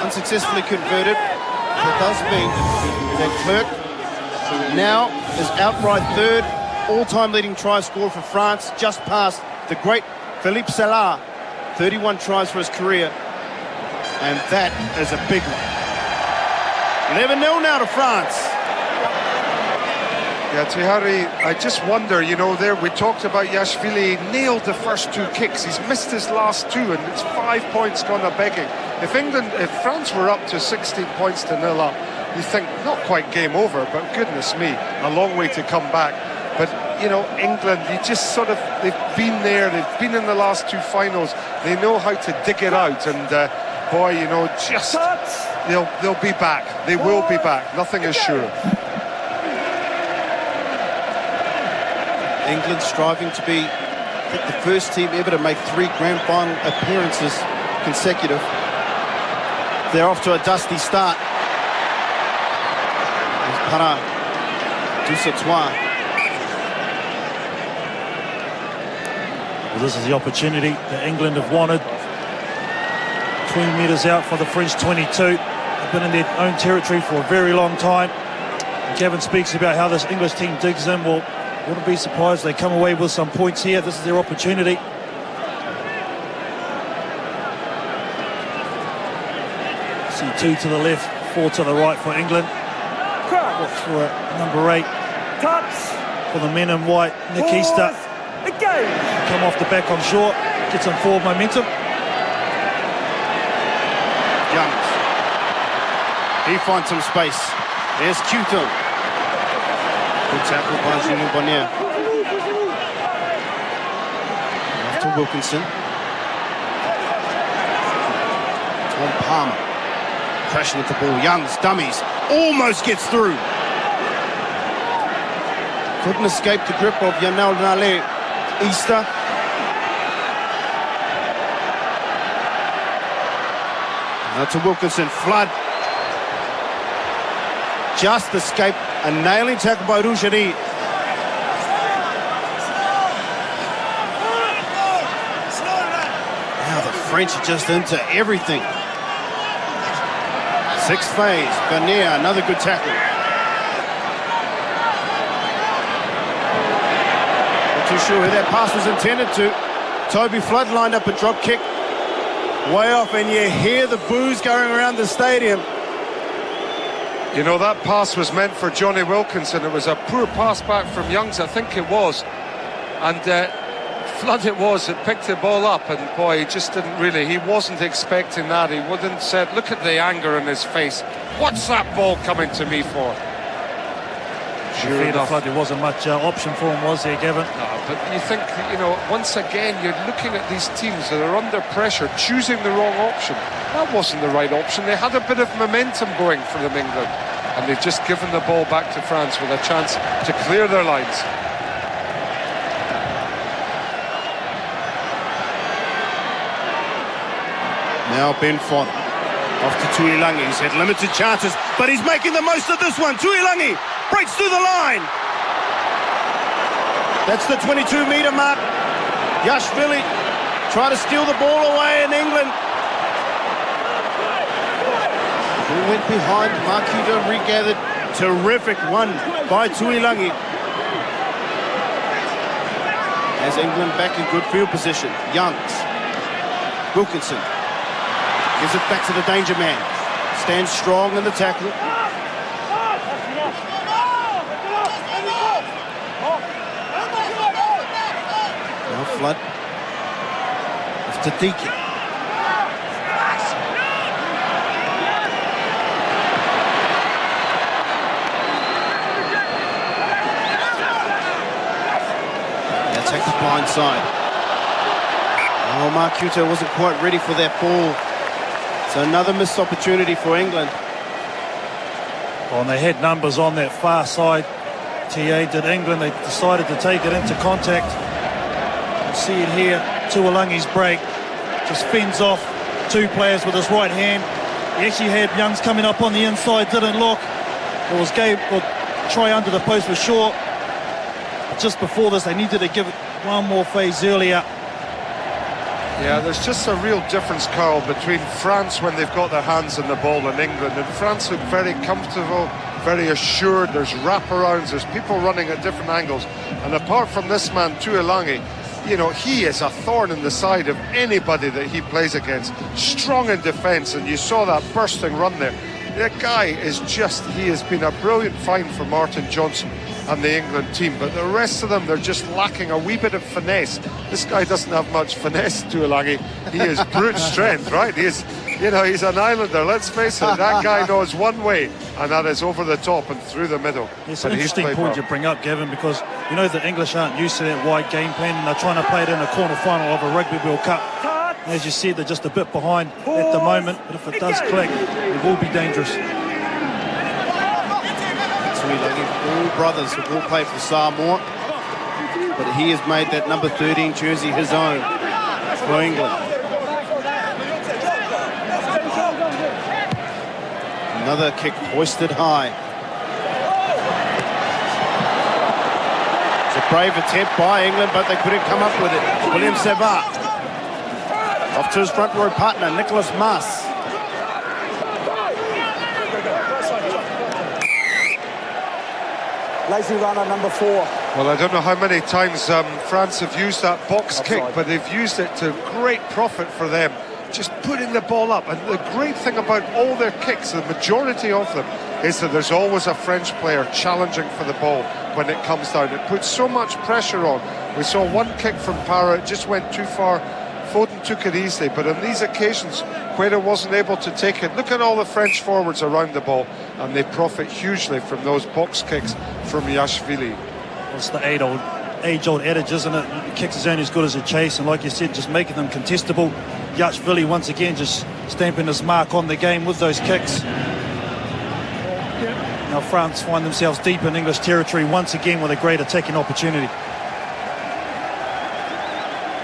unsuccessfully converted. That does mean that Clerc now is outright third all-time leading try scorer for France, just past the great Philippe Salah, 31 tries for his career, and that is a big one. 11-0 now to France. Yeah, Tihari, I just wonder, you know, there we talked about Yashvili, nailed the first 2 kicks, he's missed his last 2, and it's 5 points gone a begging. If France were up to 16 points to 0 up, you think, not quite game over, but goodness me, a long way to come back. But, you know, England, you just sort of, they've been there, they've been in the last 2 finals, they know how to dig it out, and boy, you know, just, they'll be back, they will be back, nothing is sure. England striving to be, I think, the first team ever to make 3 grand final appearances consecutive. They're off to a dusty start. There's Para Dusatois. Well, this is the opportunity that England have wanted. 20 metres out for the French 22. They've been in their own territory for a very long time. Kevin speaks about how this English team digs in. Well, wouldn't be surprised they come away with some points here. This is their opportunity. See 2 to the left, 4 to the right for England. For number 8 for the men in white, Nikista. Come off the back on short, get some forward momentum. Youngs. He finds some space. There's Cuto. Good tackle by Julien Bonnier. Off to Wilkinson. Tom Palmer. Crashing at the ball. Youngs, dummies. Almost gets through. Couldn't escape the grip of Yanal Nale. Easter. Now to Wilkinson. Flood. Just escaped a nailing tackle by Rougerie. Now the French are just into everything. 6th phase. Bernier, another good tackle. Not too sure who that pass was intended to. Toby Flood lined up a drop kick. Way off, and you hear the boos going around the stadium. You know, that pass was meant for Johnny Wilkinson. It was a poor pass back from Youngs, I think it was. And Flood it was that picked the ball up, and boy, he just didn't really, he wasn't expecting that. He wouldn't said, look at the anger in his face. What's that ball coming to me for? Sure enough. Flood, there wasn't much option for him, was there, Gavin? No, but you think, you know, once again, you're looking at these teams that are under pressure, choosing the wrong option. That wasn't the right option. They had a bit of momentum going for them, England, and they've just given the ball back to France with a chance to clear their lines. Now Ben Font off to Tuilangi. He's had limited chances, but he's making the most of this one. Tuilangi breaks through the line. That's the 22-metre mark. Yashvili try to steal the ball away in England. He went behind. Marquita regathered. Terrific one by Tuilangi. As England back in good field position. Youngs. Wilkinson gives it back to the danger man. Stands strong in the tackle. Now Flood. Off to Deakin. Now take the blind side. Oh, Marquita wasn't quite ready for that ball. So another missed opportunity for England. Well, and they had numbers on that far side. TA did England. They decided to take it into contact. You see it here. Tuilangi's break. Just fends off 2 players with his right hand. He actually had Youngs coming up on the inside. Didn't look. It was try under the post was short. But just before this, they needed to give it one more phase earlier. Yeah, there's just a real difference, Carl, between France when they've got their hands on the ball and England. And France look very comfortable, very assured. There's wraparounds, there's people running at different angles. And apart from this man, Tuilangi, you know, he is a thorn in the side of anybody that he plays against. Strong in defence, and you saw that bursting run there. That guy is just, he has been a brilliant find for Martin Johnson and the England team, but the rest of them, they're just lacking a wee bit of finesse. This guy doesn't have much finesse, Tuilangi. He is brute strength, right? He is, you know, he's an islander, let's face it. That guy knows one way, and that is over the top and through the middle. It's an interesting point you bring up, Gavin, because you know the English aren't used to that wide game plan, and they're trying to play it in a quarter-final of a Rugby World Cup. And as you said, they're just a bit behind at the moment, but if it does click, it will be dangerous. All brothers have all played for Samoa, but he has made that number 13 jersey his own for England. Another kick hoisted high. It's a brave attempt by England, but they couldn't come up with it. William Savat off to his front row partner, Nicholas Mas. Lazy runner number 4. Well, I don't know how many times France have used that box kick, but they've used it to great profit for them. Just putting the ball up. And the great thing about all their kicks, the majority of them, is that there's always a French player challenging for the ball when it comes down. It puts so much pressure on. We saw one kick from Parra, it just went too far. Foden took it easily, but on these occasions, Quetta wasn't able to take it. Look at all the French forwards around the ball, and they profit hugely from those box kicks from Yashvili. Well, it's the age-old adage, isn't it? Kicks is only as good as a chase, and like you said, just making them contestable. Yashvili once again just stamping his mark on the game with those kicks. Now France find themselves deep in English territory once again with a great attacking opportunity.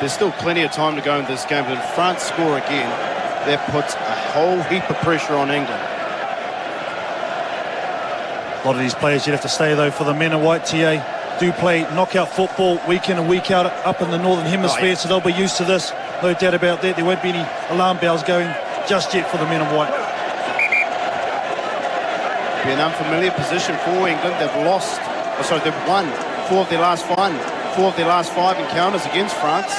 There's still plenty of time to go in this game, but if France score again, that puts a whole heap of pressure on England. A lot of these players, you'd have to stay, though, for the men in white, TA, do play knockout football week in and week out up in the Northern Hemisphere, so they'll be used to this. No doubt about that. There won't be any alarm bells going just yet for the men in white. Be an unfamiliar position for England. They've lost, they've won 4 of their last 5 encounters against France.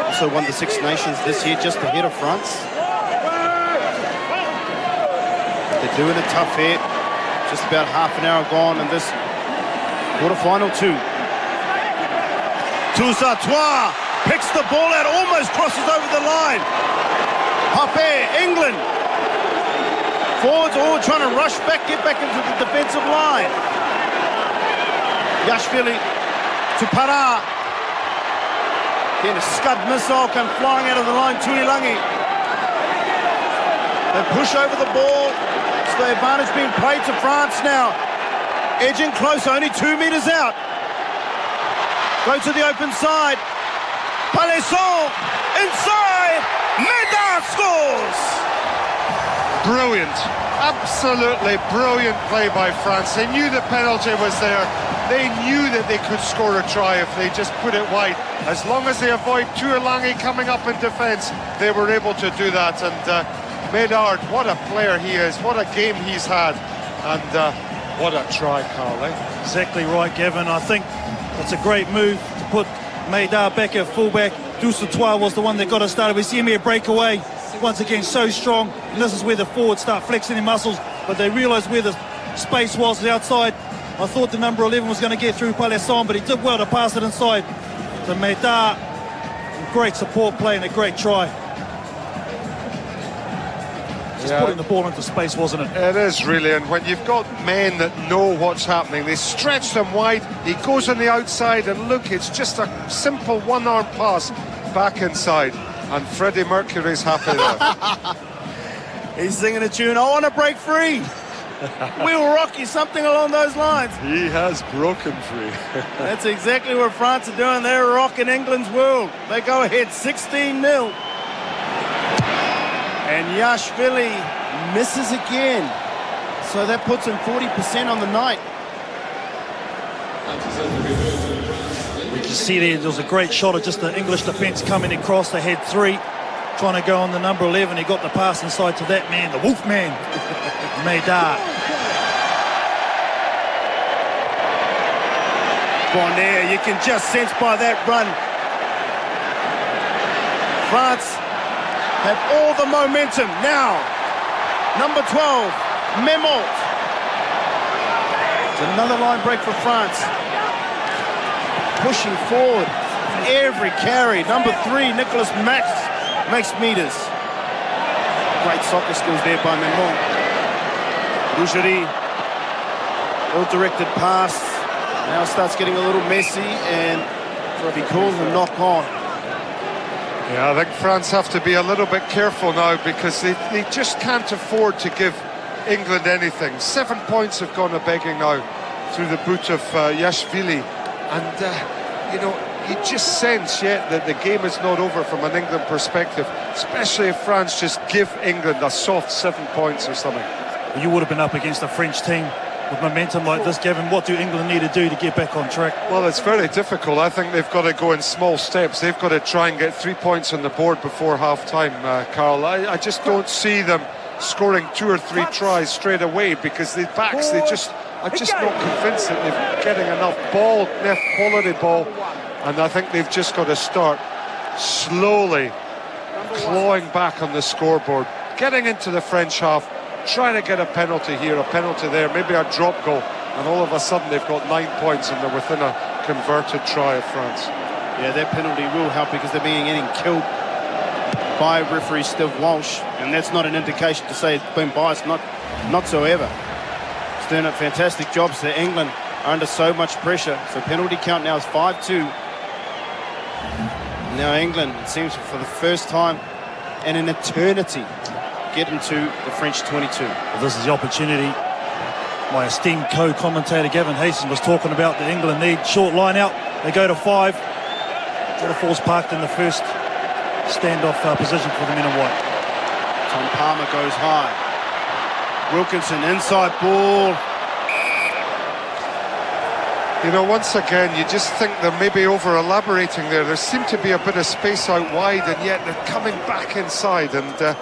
Also won the Six Nations this year, just ahead of France. They're doing it tough here. Just about half an hour gone in this quarterfinal 2. Toussaint picks the ball out, almost crosses over the line. Hoppe, England. Forwards all trying to rush back, get back into the defensive line. Yashvili to Parra. Then a Scud missile come flying out of the line, Tuilangi. They push over the ball. It's the advantage being played to France now. Edging close, only 2 meters out. Go to the open side. Palesson inside. Medard scores. Brilliant, absolutely brilliant play by France. They knew the penalty was there. They knew that they could score a try if they just put it wide. As long as they avoid Tuilangi coming up in defence, they were able to do that. And Medard, what a player he is, what a game he's had, and what a try, Carl, eh? Exactly right, Gavin. I think it's a great move to put Medard back at fullback. Toussaint was the one that got us started. We see him here break away. Once again, so strong. And this is where the forwards start flexing their muscles, but they realise where the space was the outside. I thought the number 11 was going to get through Palesson, but he did well to pass it inside to Medard. Great support play and a great try. Just putting the ball into space, wasn't it? It is really, and when you've got men that know what's happening, they stretch them wide, he goes on the outside, and look, it's just a simple one-arm pass back inside, and Freddie Mercury's happy there. He's singing a tune, I want to break free. We'll rock you, something along those lines. He has broken free. That's exactly what France are doing. They're rocking England's world. They go ahead 16-0. And Yashvili misses again. So that puts him 40% on the night. We You see there was a great shot of just the English defence coming across. They had 3 trying to go on the number 11. He got the pass inside to that man, the Wolf man, Medard. On there, you can just sense by that run. France have all the momentum now. Number 12, Memont. It's another line break for France. Pushing forward, every carry. Number 3, Nicholas Max meters. Great soccer skills there by Memont. Rougerie, ill-directed pass. Now starts getting a little messy, and he calls a knock on. Yeah, I think France have to be a little bit careful now, because they just can't afford to give England anything. 7 points have gone a-begging now through the boot of Yashvili. And, you know, you just sense yet that the game is not over from an England perspective, especially if France just give England a soft 7 points or something. You would have been up against a French team with momentum like this, Gavin. What do England need to do to get back on track? Well, it's very difficult. I think they've got to go in small steps. They've got to try and get 3 points on the board before half-time, Carl. I just don't see them scoring 2 or 3 tries straight away, because the backs, I'm just not convinced that they're getting enough quality ball, and I think they've just got to start slowly clawing back on the scoreboard, getting into the French half, trying to get a penalty here, a penalty there, maybe a drop goal, and all of a sudden they've got 9 points and they're within a converted try of France. Yeah, that penalty will help, because they're getting killed by referee Steve Walsh, and that's not an indication to say it's been biased, not whatsoever. He's doing a fantastic job. So England are under so much pressure. So penalty count now is 5-2. Now England, it seems for the first time in an eternity, get into the French 22. Well, this is the opportunity. My esteemed co-commentator Gavin Hastings was talking about the England need. Short line out, they go to 5. Waterfall's parked in the first standoff position for the men in white. Tom Palmer goes high. Wilkinson, inside ball. You know, once again, you just think they're maybe over-elaborating there. There seemed to be a bit of space out wide, and yet they're coming back inside. And,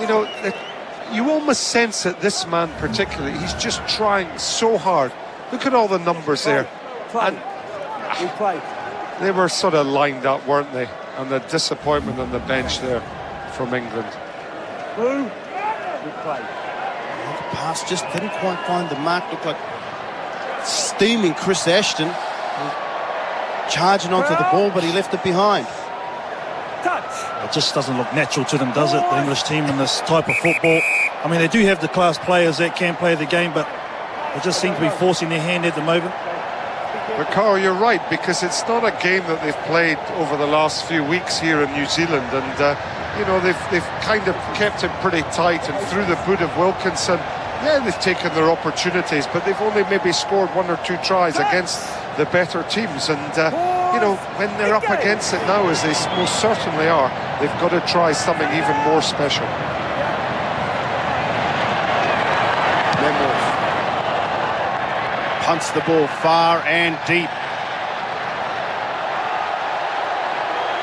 you know, you almost sense that this man particularly, he's just trying so hard. Look at all the numbers there. And they were sort of lined up, weren't they? And the disappointment on the bench there from England. The pass just didn't quite find the mark. Looked like steaming Chris Ashton, charging onto the ball, but he left it behind. It just doesn't look natural to them, does it? The English team in this type of football. I mean, they do have the class players that can play the game, but they just seem to be forcing their hand at the moment. But Carl, you're right, because it's not a game that they've played over the last few weeks here in New Zealand, and you know, they've kind of kept it pretty tight, and through the boot of Wilkinson, yeah, they've taken their opportunities, but they've only maybe scored 1 or 2 tries against the better teams. And you know, when they're up against it now, as they most certainly are, they've got to try something even more special. Memors punts the ball far and deep.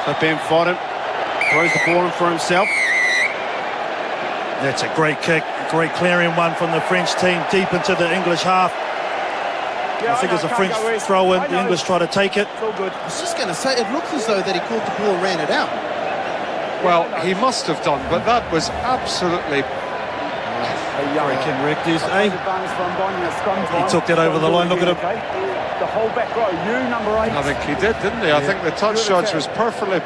So Ben Fodden throws the ball in for himself. That's a great kick, great clearing one from the French team deep into the English half. I think it's a French throw in. The English try to take it. I was just going to say, it looks as though that he caught the ball and ran it out. Well, he must have done, but that was absolutely... Freaking Rick, he took that over the line. Look at him. The whole back row, number 8. I think he did, didn't he? I think the touch judge was perfectly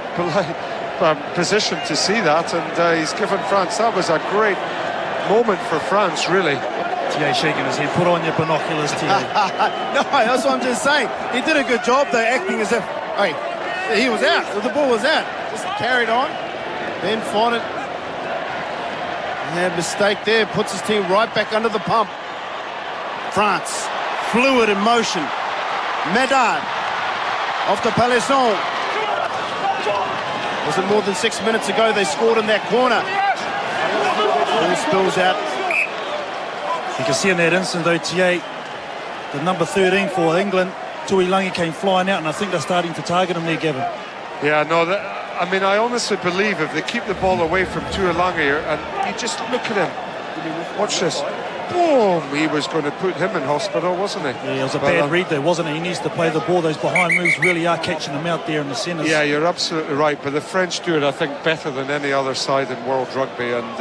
positioned to see that, and he's given France. That was a great moment for France, really. T.A. shaking his head. Put on your binoculars, T.A. No, that's what I'm just saying. He did a good job, though, acting as if, hey, he was out. The ball was out. Just carried on. Ben Fodden. Yeah, mistake there. Puts his team right back under the pump. France, fluid in motion. Medard. Off to Palisson. Wasn't more than 6 minutes ago they scored in that corner. Ball spills out. You can see in that instant, though, T.A., the number 13 for England Tuilagi came flying out, and I think they're starting to target him there, Gavin. Yeah, no, I mean, I honestly believe if they keep the ball away from Tuilagi, and you just look at him, watch this, boom, he was going to put him in hospital, wasn't he? Yeah, it was a bad read there, wasn't it? He needs to play the ball. Those behind moves really are catching him out there in the centres. Yeah, you're absolutely right, but the French do it, I think, better than any other side in world rugby, and